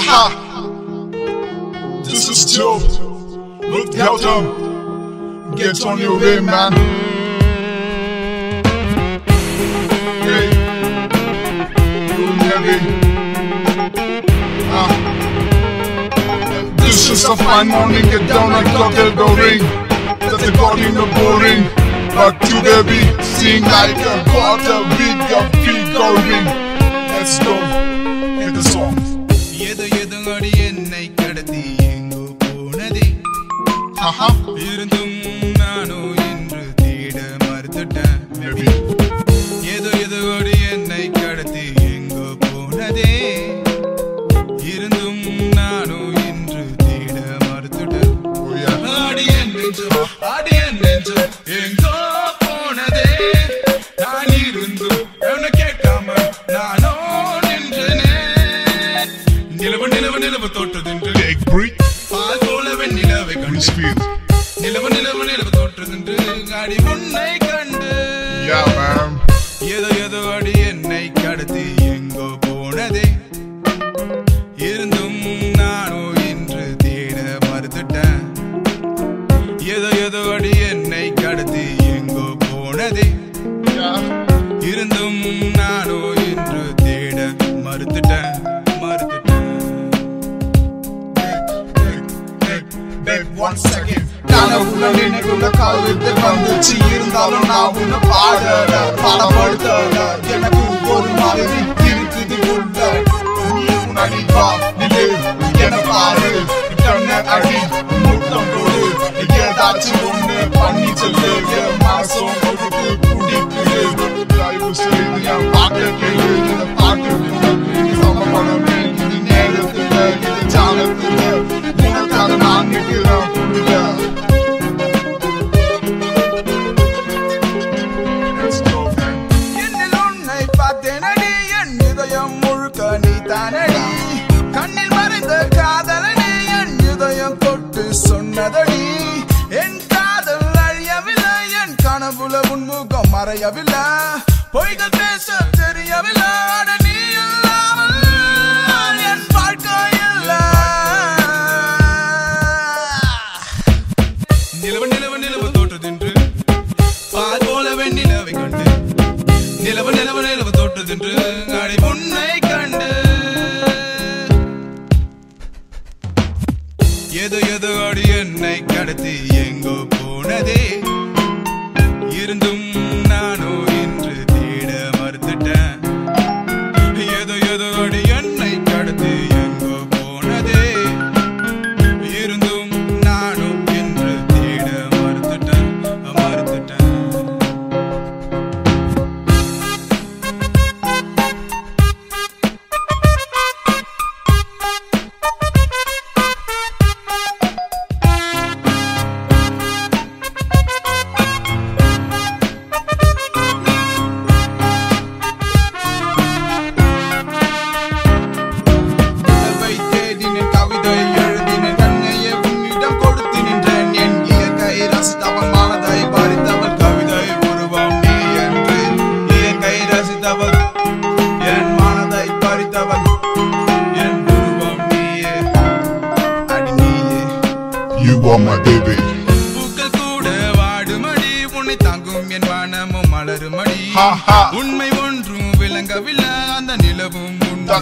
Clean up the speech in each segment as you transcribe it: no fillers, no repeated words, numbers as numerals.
Haha. This is dope. With Gowtham. Get on your way, man. Hey. You heavy. This is a fine morning. Get down and cocktail go ring. That's a god in the boring. But today we sing like a quarter big of feet going. Let's go. Hit the song. Edho Edho adi ennai kadati engo ponade. Haha. Irundum nanu endru theeda marututta. Maybe. Edho Edho adi ennai kadati engo ponade. Irundum nanu endru theeda marututta. Oh yeah. Adi enneju engo ponade. Naan irundum evana kekkama nano ninrene. Nilavu thottadendru Take breath. paal polave nilave kandu. Speed. Nilavu thottadendru adi unnai kandu. Yeah, man. Edho Edho adi ennai kadati engo ponade. Irundum nanu indru theeda marututta. Edho Edho adi ennai kadati engo ponade. Yeah. Irundum nanu indru theeda marututta. Babe, 1 second. Kanavula ninakula kavithu vanduchi irundhalum na unna paadala paadapaduthala enakku oru maadhiri irukudhu ulla nee unadi va nile enna paaru kanna adi muttam kodu edaachu onnu panni sollu maasam odukku pudikku live stream ya paakakelu indha paatu samapaname idu nerathula idu jaalathula unakkaga naan nikkiran pulla. Let's go, man. என்னில் உன்னை பார்த்தேனடி என் இதயம் முழுக்க நீ தானடி கண்ணில் மறைந்த காதலனே என் இதயம் தொட்டு சொன்னதடி என் காதல் அழியவில்லை என் கனவுல உன்முகம் மறையவில்லை பொய்கள் பேச தெரியவில்லை அட நீ இல்லாமல் என் வாழ்க்கை இல்லை. நிலவு தோற்றதென்று பால் போல வெண்ணிலவை கண்டு நிலவு தோற்றதென்று அடி உன்னை கண்டு. Edho Edho adi ennai kadati engo ponade. Irundum nanu indru theeda marututta. Edho Edho adi ennai kadati engo ponade. Irundum nanu indru theeda marututta. You are my baby. பூக்கள் கூட வாடுமடி உன்னை தாங்கும் என் வானமும் மலருமடி. Haha. உண்மை ஒன்றும் விளங்கவில்லை அந்த நிலவும் உன்னை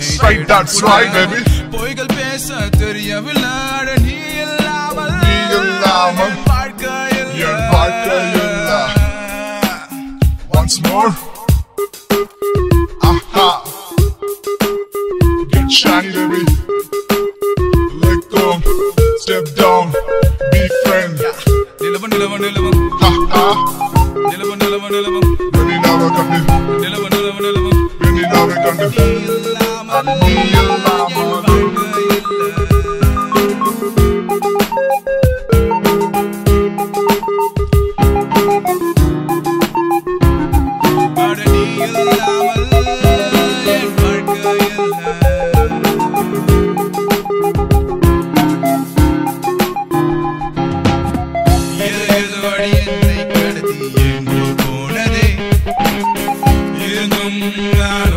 That's right, baby. பொய்கள் பேச தெரியவில்லை அட நீ இல்லாமல் என் வாழ்க்கை இல்லை. Once more. Aha. Get shiny, baby. Let go. Step down. Be friend. நிலவு Haha. நிலவு Really never come in. நிலவு Really never come in. இல்லாமல் நீ இல்லாமல் என் வாழ்க்கை இல்லை. அட நீ இல்லாமல் என் வாழ்க்கை இல்லை. Edho Edho adi ennai kadati engo ponade. Irundum nanu